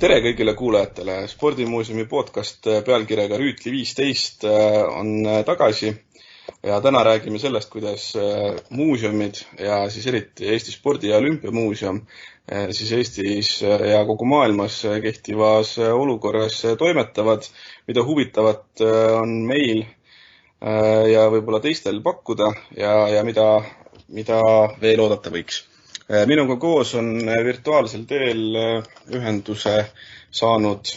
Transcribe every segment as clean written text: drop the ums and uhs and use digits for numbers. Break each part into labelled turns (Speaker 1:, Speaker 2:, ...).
Speaker 1: Tere kõigile kuulajatele! Spordimuuseumi podcast pealkirjaga Rüütli 15 on tagasi ja täna räägime sellest, kuidas muuseumid ja siis eriti Eesti Spordi- ja Olümpiamuuseum siis Eestis ja kogu maailmas kehtivas olukorras toimetavad, mida huvitavat on meil ja võib-olla teistel pakkuda ja mida veel oodata võiks. Minuga koos on virtuaalsel teel ühenduse saanud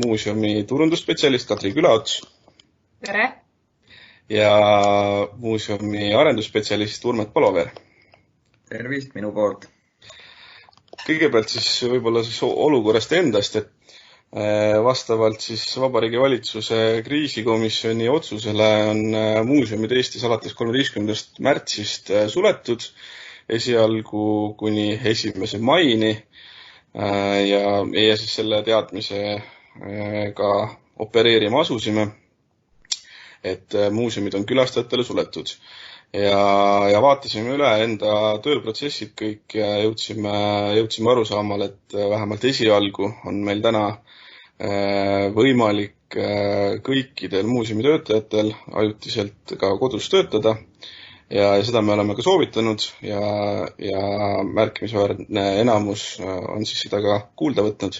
Speaker 1: muuseumi turundusspetsialist Katri Külaots.
Speaker 2: Tere!
Speaker 1: Ja muuseumi arendusspetsialist Urmet Paloveer.
Speaker 3: Tervist minu poolt!
Speaker 1: Kõigepealt siis võib-olla olukorrast endast, et vastavalt siis Vabariigi Valitsuse kriisikomisjoni otsusele on muuseumid Eestis alates 13. märtsist suletud esialgu kuni 1. maini ja meie siis selle teadmisega opereerima asusime, et muuseumid on külastajatele suletud. Ja vaatasime üle enda tööprotsessid kõik ja jõudsime arusaamale, et vähemalt esialgu on meil täna võimalik kõikidel muuseumi töötajatel ajutiselt ka kodus töötada. Ja seda me oleme ka soovitanud ja märkimisväärne enamus on siis seda ka kuulda võtnud.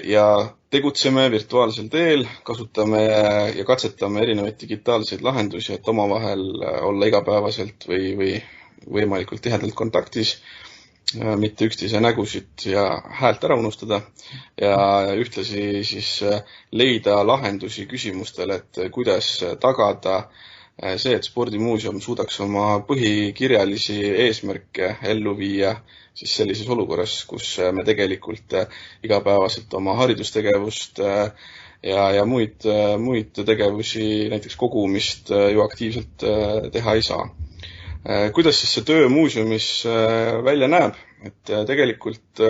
Speaker 1: Ja tegutseme virtuaalsel teel, kasutame ja katsetame erinevaid digitaalseid lahendusi, et omavahel olla igapäevaselt või võimalikult tihedalt kontaktis, mitte üksteise nägusid ja häält ära unustada ja ühtlasi siis leida lahendusi küsimustele, et kuidas tagada see, et spordimuuseum suudaks oma põhikirjalisi eesmärke ellu viia siis sellises olukorras, kus me tegelikult igapäevaselt oma haridustegevust ja muid tegevusi, näiteks kogumist ju aktiivselt teha ei saa. Kuidas siis see töö muuseumis välja näeb? Et tegelikult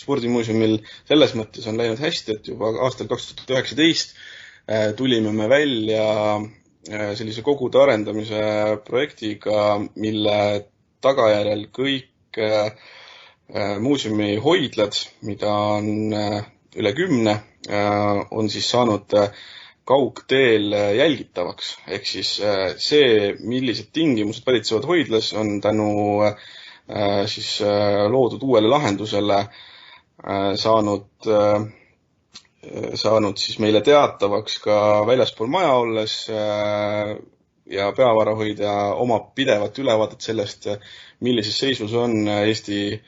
Speaker 1: spordimuuseumil selles mõttes on läinud hästi, et juba aastal 2019 tulime me välja sellise kogude arendamise projektiga, mille tagajärjel kõik muuseumi hoidlad, mida on üle 10, on siis saanud kaugteel jälgitavaks. Ehk siis see, millised tingimused valitsevad hoidlas, on tänu siis loodud uuele lahendusele saanud siis meile teatavaks ka väljaspool maja olles ja peavarahoidja omab pidevat ülevaadet sellest, millises seisus on Eesti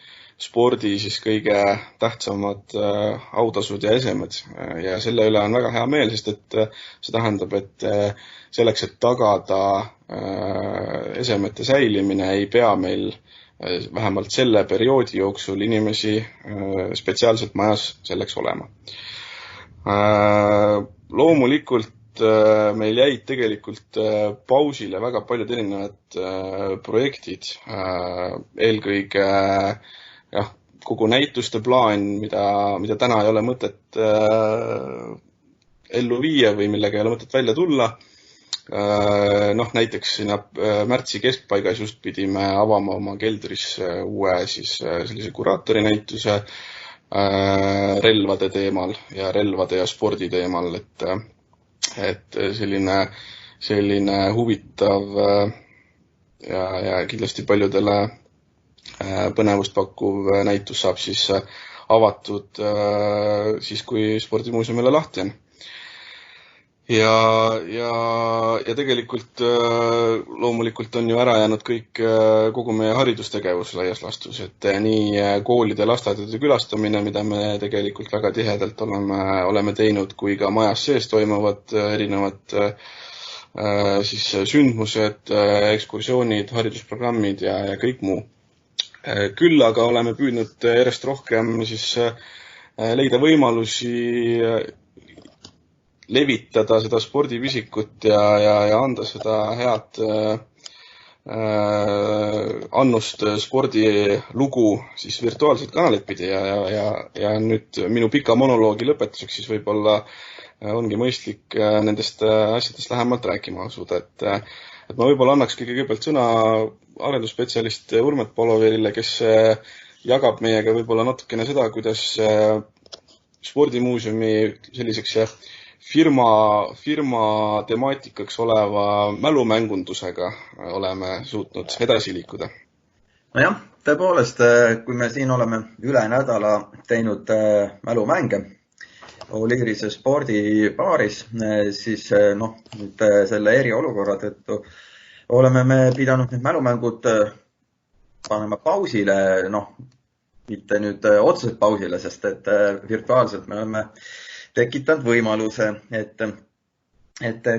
Speaker 1: spordi siis kõige tähtsamad autasud ja esemed. Ja selle üle on väga hea meel, sest et see tähendab, et selleks, et tagada esemete säilimine, ei pea meil vähemalt selle perioodi jooksul inimesi spetsiaalselt majas selleks olema. Loomulikult meil jäid tegelikult pausile väga paljud erinevad projektid, eelkõige kogu näituste plaan, mida täna ei ole mõtet ellu viia või millega ei ole mõtet välja tulla. Näiteks sinna märtsi keskpaigas just pidime avama oma keldris uue siis sellise kuraatori näituse relvade teemal ja relvade ja spordi teemal, et selline huvitav ja kindlasti paljudele põnevust pakkuv näitus saab siis avatud siis, kui spordimuuseumile lahti on. Ja tegelikult loomulikult on ju ära jäänud kogu meie haridustegevus laias lastus, et nii koolide ja lasteaedade külastamine, mida me tegelikult väga tihedalt oleme teinud, kui ka majas sees toimuvad erinevad siis sündmused, ekskursioonid, haridusprogrammid ja kõik muu. Küll aga oleme püüdnud järjest rohkem siis leida võimalusi levitada seda spordipisikut ja anda seda head annust spordilugu siis virtuaalselt kanalit pidi ja nüüd minu pika monoloogi lõpetuseks siis võib-olla ongi mõistlik nendest asjadest lähemalt rääkima asuda, et ma võib-olla annakski kõigepealt sõna arendusspetsialist Urmet Paloveerile, kes jagab meiega võib-olla natukene seda, kuidas spordimuuseumi selliseks firma temaatikaks oleva mälumängundusega oleme suutnud edasi liikuda.
Speaker 3: Nojah, tõepoolest, kui me siin oleme üle nädala teinud mälumänge Oliirise spordibaaris, siis nüüd selle eriolukorra tõttu oleme me pidanud need mälumängud panema pausile, mitte nüüd otseselt pausile, sest et virtuaalselt me oleme tekitanud võimaluse, et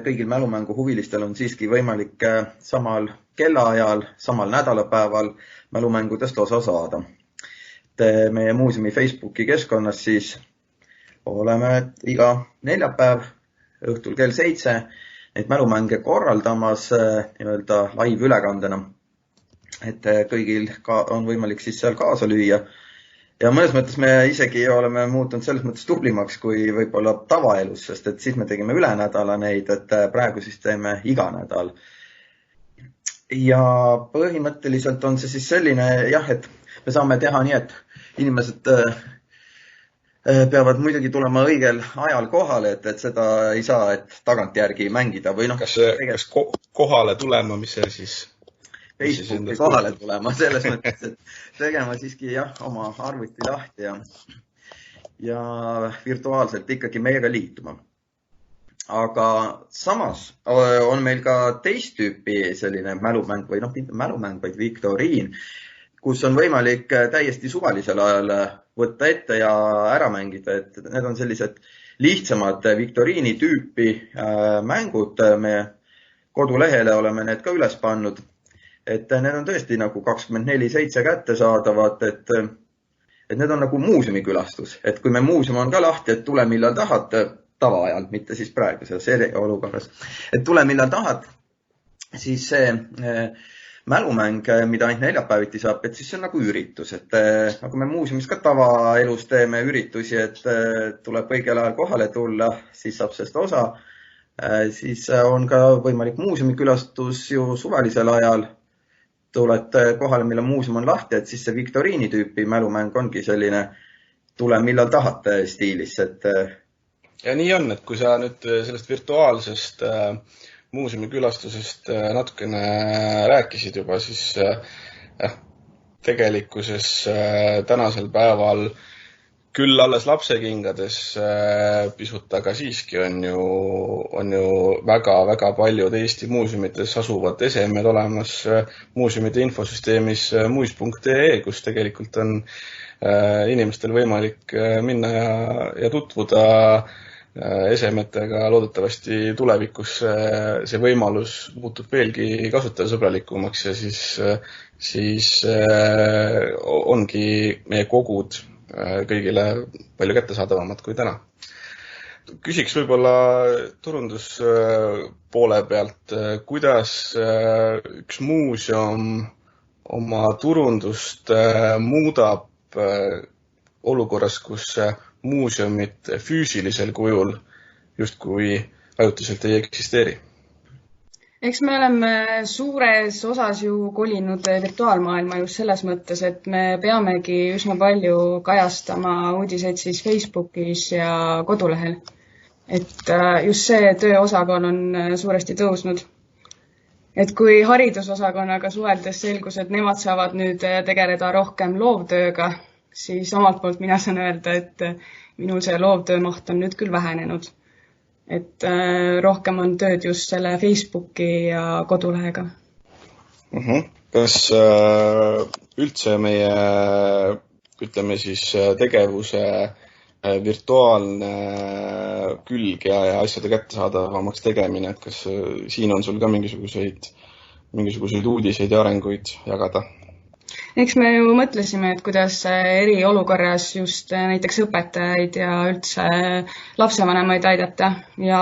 Speaker 3: kõigil mälumängu huvilistel on siiski võimalik samal kellaajal, samal nädalapäeval mälumängudest osa saada. Meie muuseumi Facebooki keskkonnas siis oleme iga neljapäev õhtul kell 7 neid mälumänge korraldamas nii-öelda live-ülekandena, et kõigil on võimalik siis seal kaasa lüüa. Ja mõnes mõttes me isegi oleme muutunud selles mõttes tublimaks kui võib-olla tavaelus, sest et siis me tegime üle nädala neid, et praegu siis teeme iga nädal. Ja põhimõtteliselt on see siis selline, et me saame teha nii, et inimesed peavad muidugi tulema õigel ajal kohale, et seda ei saa, et tagantjärgi mängida või
Speaker 1: Kas kohale tulema, mis see siis?
Speaker 3: Facebooki kohale tulema, selles mõttes, et tegema siiski oma arvuti lahti ja virtuaalselt ikkagi meiega liituma. Aga samas on meil ka teist tüüpi selline mälumäng või mitte mälumäng, vaid viktoriin, kus on võimalik täiesti suvalisel ajal võtta ette ja ära mängida. Et need on sellised lihtsamad viktoriini tüüpi mängud. Me kodulehele oleme need ka üles pannud. Et need on tõesti nagu 24/7 kättesaadavad, et need on nagu muuseumikülastus. Et kui me muuseum on ka lahti, et tule millal tahad, tavaajal, mitte siis praegu selles eriolukorras. Et tule millal tahad, siis see mälumäng, mida ainult neljapäeviti saab, et siis see on nagu üritus. Et nagu me muuseumis ka tavaelus teeme üritusi, et tuleb õigel ajal kohale tulla, siis saab sellest osa. Siis on ka võimalik muuseumikülastus ju suvalisel ajal. Tuled kohale, millal muuseum on lahti, et siis see viktoriini tüüpi mälumäng ongi selline tule millal tahate stiilis.
Speaker 1: Ja nii on, et kui sa nüüd sellest virtuaalsest muuseumikülastusest natukene rääkisid juba, siis tegelikkuses tänasel päeval küll alles lapsekingades pisut, aga siiski on ju väga paljud Eesti muuseumites asuvad esemed olemas muuseumide infosüsteemis muis.ee, kus tegelikult on inimestel võimalik minna ja tutvuda esemetega. Loodetavasti tulevikus see võimalus muutub veelgi kasutajasõbralikumaks ja siis ongi meie kogud kõigile palju kättesaadavamad kui täna. Küsiks võib-olla turunduspoole pealt, kuidas üks muuseum oma turundust muudab olukorras, kus muuseumid füüsilisel kujul justkui ajutiselt ei eksisteeri?
Speaker 2: Eks me oleme suures osas ju kolinud virtuaalmaailma just selles mõttes, et me peamegi üsna palju kajastama uudiseid siis Facebookis ja kodulehel. Et just see tööosakaal on suuresti tõusnud. Et kui haridusosakonnaga suheldes selgus, et nemad saavad nüüd tegeleda rohkem loovtööga, siis omalt poolt mina saan öelda, et minul see loovtöö maht on nüüd küll vähenenud. Et rohkem on tööd just selle Facebooki ja kodulehega.
Speaker 1: Kas üldse meie, ütleme siis, tegevuse virtuaalne külg ja asjade kättesaadavamaks tegemine, et kas siin on sul ka mingisuguseid uudiseid ja arenguid jagada?
Speaker 2: Eks me ju mõtlesime, et kuidas eriolukorras just näiteks õpetajaid ja üldse lapsevanemaid aidata ja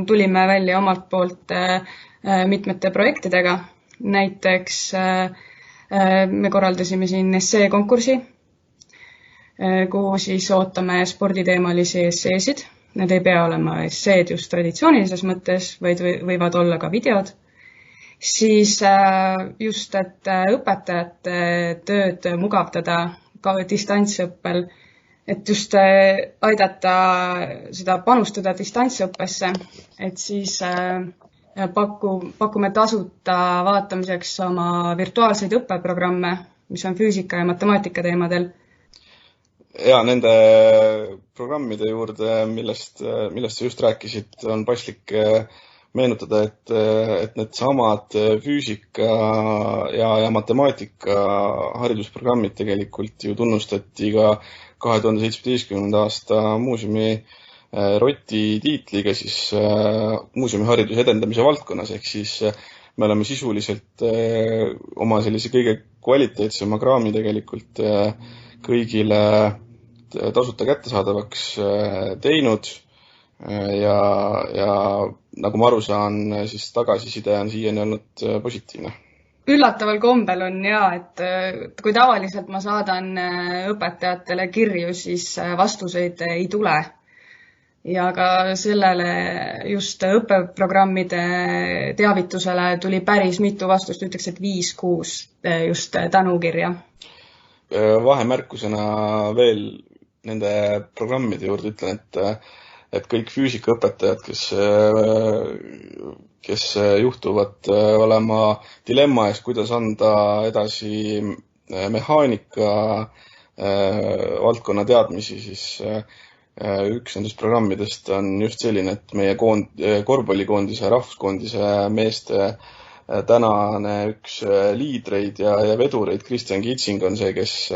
Speaker 2: tulime välja omalt poolt mitmete projektidega. Näiteks me korraldasime siin esseekonkursi, kuhu siis ootame sporditeemalisi esseesid. Need ei pea olema esseed just traditsioonilises mõttes, vaid võivad olla ka videod. Siis just, et õpetajate tööd mugavdada, ka distantsõppel, et just aidata seda panustada distantsõppesse, et siis pakume tasuta vaatamiseks oma virtuaalseid õppeprogramme, mis on füüsika ja matemaatika teemadel.
Speaker 1: Ja nende programmide juurde, millest sa just rääkisid, on paslik meenutada, et need samad füüsika ja matemaatika haridusprogrammid tegelikult ju tunnustati ka 2017. aasta muuseumi Roti tiitliga siis muuseumihariduse edendamise valdkonnas, ehk siis me oleme sisuliselt oma sellise kõige kvaliteetsema kraami tegelikult kõigile tasuta kättesaadavaks teinud ja nagu ma aru saan, siis tagasiside on siiani olnud positiivne.
Speaker 2: Üllataval kombel on et kui tavaliselt ma saadan õpetajatele kirju, siis vastuseid ei tule. Ja ka sellele just õppeprogrammide teavitusele tuli päris mitu vastust, ütleks, et 5-6 just tänukirja.
Speaker 1: Vahemärkusena veel nende programmide juurde ütlen, et kõik füüsikaõpetajad, kes juhtuvad olema dilemma ees, kuidas anda edasi mehaanika valdkonna teadmisi, siis üks nendest programmidest on just selline, et meie korvpallikoondise, rahvuskoondise meeste tänane üks liidreid ja vedureid Kristjan Kitsing on see, kes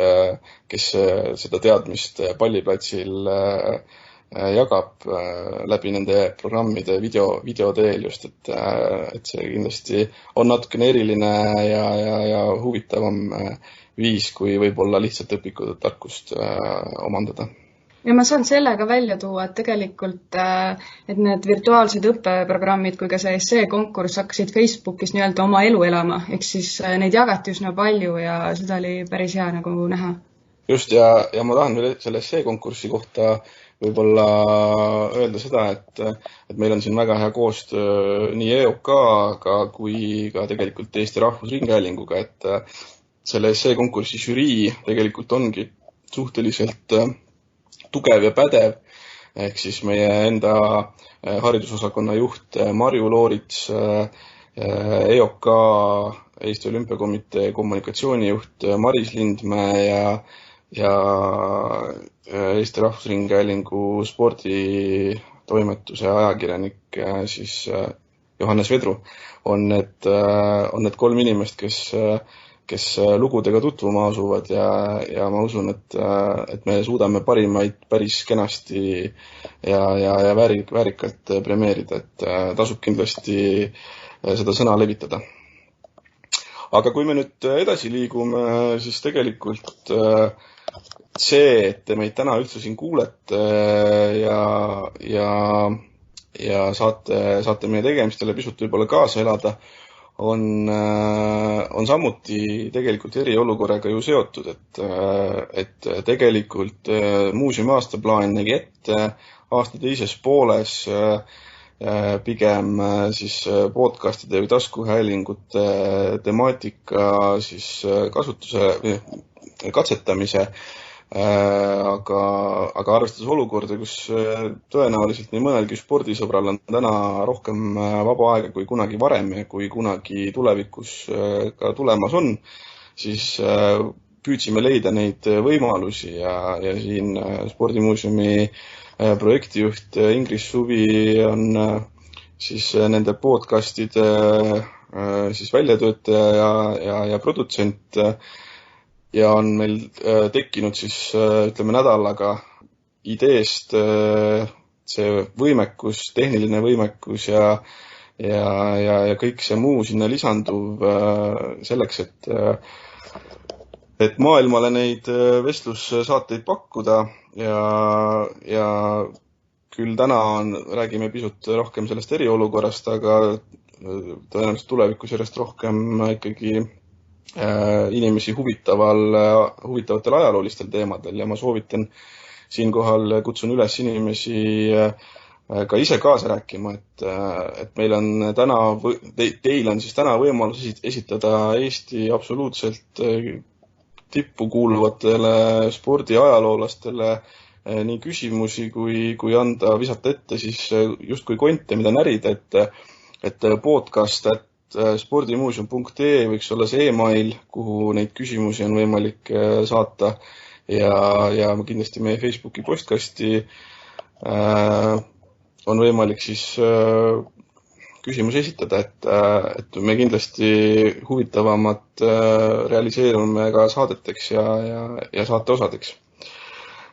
Speaker 1: seda teadmist palliplatsil jagab läbi nende programmide video teel just, et see kindlasti on natukene eriline ja huvitavam viis, kui võib-olla lihtsalt õpikute tarkust omandada.
Speaker 2: Ja ma saan sellega välja tuua, et tegelikult et need virtuaalsed õppeprogrammid kui ka see essee-konkurss hakkasid Facebookis nii-öelda oma elu elama, ehk siis neid jagati üsna palju ja seda oli päris hea nagu näha.
Speaker 1: Just ja ma tahan veel selle essee-konkurssi kohta võib-olla öelda seda, et meil on siin väga hea koostöö nii EOK-ga kui ka tegelikult Eesti Rahvusringhäälinguga, et selle essee-konkurssi žürii tegelikult ongi suhteliselt tugev ja pädev, ehk siis meie enda haridusosakonna juht Marju Loorits, EOK Eesti Olümpiakomitee kommunikatsioonijuht Maris Lindmäe ja Eesti Rahvusringhäälingu sporditoimetuse ajakirjanik siis Johannes Vedru on need 3 inimest, kes lugudega tutvuma asuvad ja ma usun, et me suudame parimaid päris kenasti ja väärikalt premeerida, et tasub kindlasti seda sõna levitada. Aga kui me nüüd edasi liigume, siis tegelikult see, et te meid täna üldse siin kuulete ja saate meie tegemistele pisut võib-olla kaasa elada, on samuti tegelikult eriolukorraga ju seotud, et tegelikult muuseumi aastaplaan nägi ette aasta teises pooles pigem siis podcastide või taskuhäälingute temaatika siis kasutuse katsetamise, aga arvestades olukorda, kus tõenäoliselt nii mõnelgi spordisõbral on täna rohkem vaba aega kui kunagi varem ja kui kunagi tulevikus ka tulemas on, siis püüdsime leida neid võimalusi ja siin Spordimuuseumi projektijuht Ingris Suvi on siis nende podcastide siis väljatöötaja ja produtsent ja on meil tekkinud siis ütleme nädalaga ideest see võimekus, tehniline võimekus ja kõik see muu sinna lisanduv selleks, et maailmale neid vestlussaateid pakkuda ja küll täna räägime pisut rohkem sellest eriolukorrast, aga tõenäoliselt tulevikus järjest rohkem ikkagi inimesi huvitavatel ajaloolistel teemadel ja ma soovitan siinkohal kutsun üles inimesi ka ise kaasa rääkima, et meil on teil on siis täna võimalus esitada Eesti absoluutselt tippu kuuluvatele spordiajaloolastele nii küsimusi kui anda, visata ette siis justkui konte, mida närida, et podcast@spordimuuseum.ee võiks olla see email, kuhu neid küsimusi on võimalik saata ja kindlasti meie Facebooki postkasti on võimalik siis küsimusi esitada, et me kindlasti huvitavamat realiseerume ka saadeteks ja saateosadeks.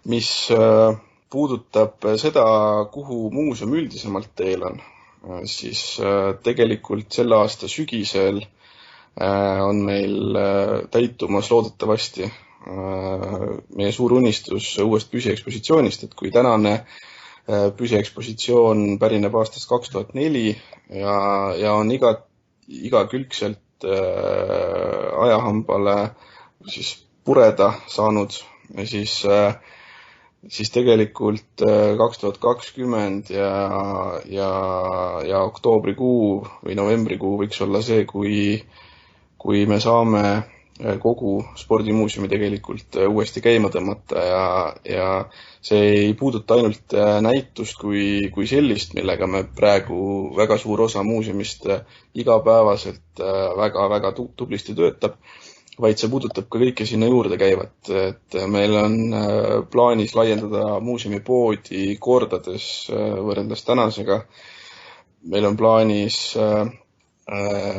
Speaker 1: Mis puudutab seda, kuhu muuseum üldisemalt teel on, siis tegelikult selle aasta sügisel on meil täitumas loodetavasti meie suur unistus uuest püsiekspositsioonist, et kui tänane püsiekspositsioon pärineb aastast 2004 ja on igakülgselt ajahambale siis pureda saanud, siis tegelikult 2020 ja oktoobrikuu või novembrikuu võiks olla see, kui me saame kogu spordimuuseumi tegelikult uuesti käima tõmmata ja see ei puuduta ainult näitust kui sellist, millega me praegu väga suur osa muuseumist igapäevaselt väga tublisti töötab, vaid see puudutab ka kõike sinna juurde käivat, et meil on plaanis laiendada muuseumi poodi kordades võrreldes tänasega. Meil on plaanis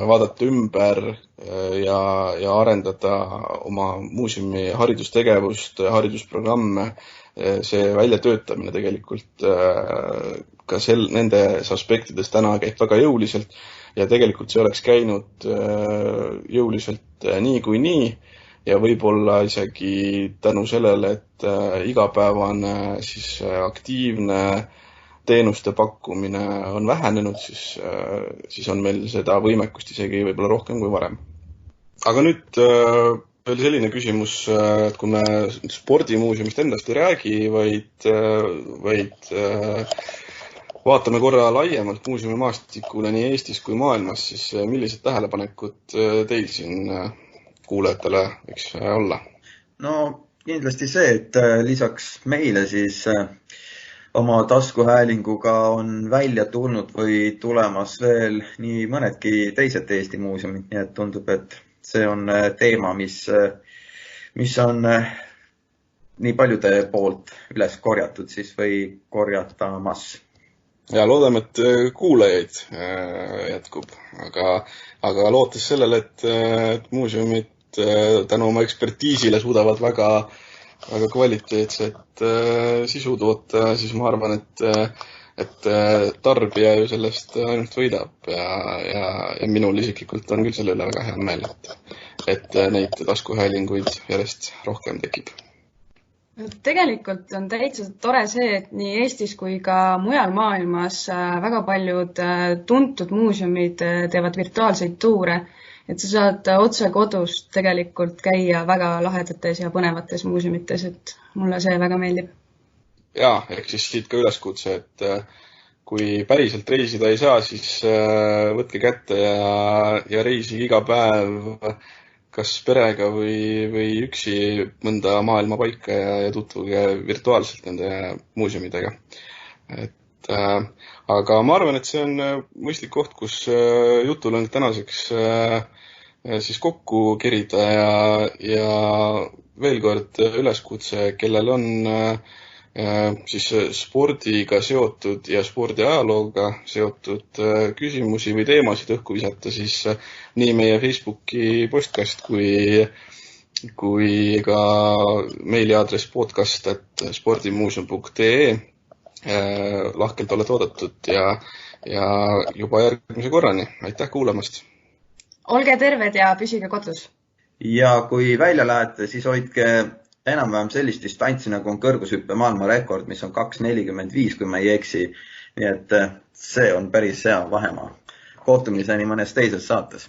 Speaker 1: vaadata ümber ja arendada oma muuseumi haridustegevust, haridusprogramme, see väljatöötamine tegelikult ka nendes aspektides täna käib väga jõuliselt ja tegelikult see oleks käinud jõuliselt nii ja võib-olla isegi tänu sellele, et igapäevane siis aktiivne teenuste pakkumine on vähenenud, siis on meil seda võimekust isegi võib-olla rohkem kui varem. Aga nüüd veel selline küsimus, et kui me spordimuuseumist endast ei räägi, vaid vaatame korra laiemalt muuseumi maastikule nii Eestis kui maailmas, siis millised tähelepanekud teil siin kuulajatele võiks olla?
Speaker 3: No kindlasti see, et lisaks meile siis oma taskuhäälinguga on välja tulnud või tulemas veel nii mõnedki teised Eesti muuseumid, nii et tundub, et see on teema, mis on nii paljude poolt üles korjatud siis või korjatamas.
Speaker 1: Ja loodame, et kuulajaid jätkub, aga lootes sellele, et muuseumid tänu oma ekspertiisile suudavad väga kvaliteetset sisu toota, siis ma arvan, et tarbija ju sellest ainult võidab ja minul isiklikult on küll selle üle väga hea meel, et neid taskuhäälinguid järjest rohkem tekib.
Speaker 2: Tegelikult on täitsa tore see, et nii Eestis kui ka mujal maailmas väga paljud tuntud muuseumid teevad virtuaalseid tuure, et sa saad otse kodust tegelikult käia väga lahedates ja põnevates muuseumites, et mulle see väga meeldib.
Speaker 1: Jaa, ehk siis siit ka üleskutse, et kui päriselt reisida ei saa, siis võtke kätte ja reisige iga päev kas perega või üksi mõnda maailma paika ja tutvuge virtuaalselt nende muuseumidega. Aga ma arvan, et see on mõistlik koht, kus jutulõng tänaseks siis kokku kerida ja veel kord üleskutse, kellel on siis spordiga seotud ja spordiajalooga seotud küsimusi või teemasid õhku visata, siis nii meie Facebooki postkast kui ka meiliaadress podcast@spordimuuseum.ee lahkelt olete oodatud ja juba järgmise korrani. Aitäh kuulamast!
Speaker 2: Olge terved ja püsige kodus!
Speaker 3: Ja kui välja lähete, siis hoidke enam-vähem sellist distantsi, nagu on kõrgushüppe maailmarekord, mis on 2.45, kui ma ei eksi. Nii et see on päris hea vahemaa. Kohtumiseni mõnes teises saates.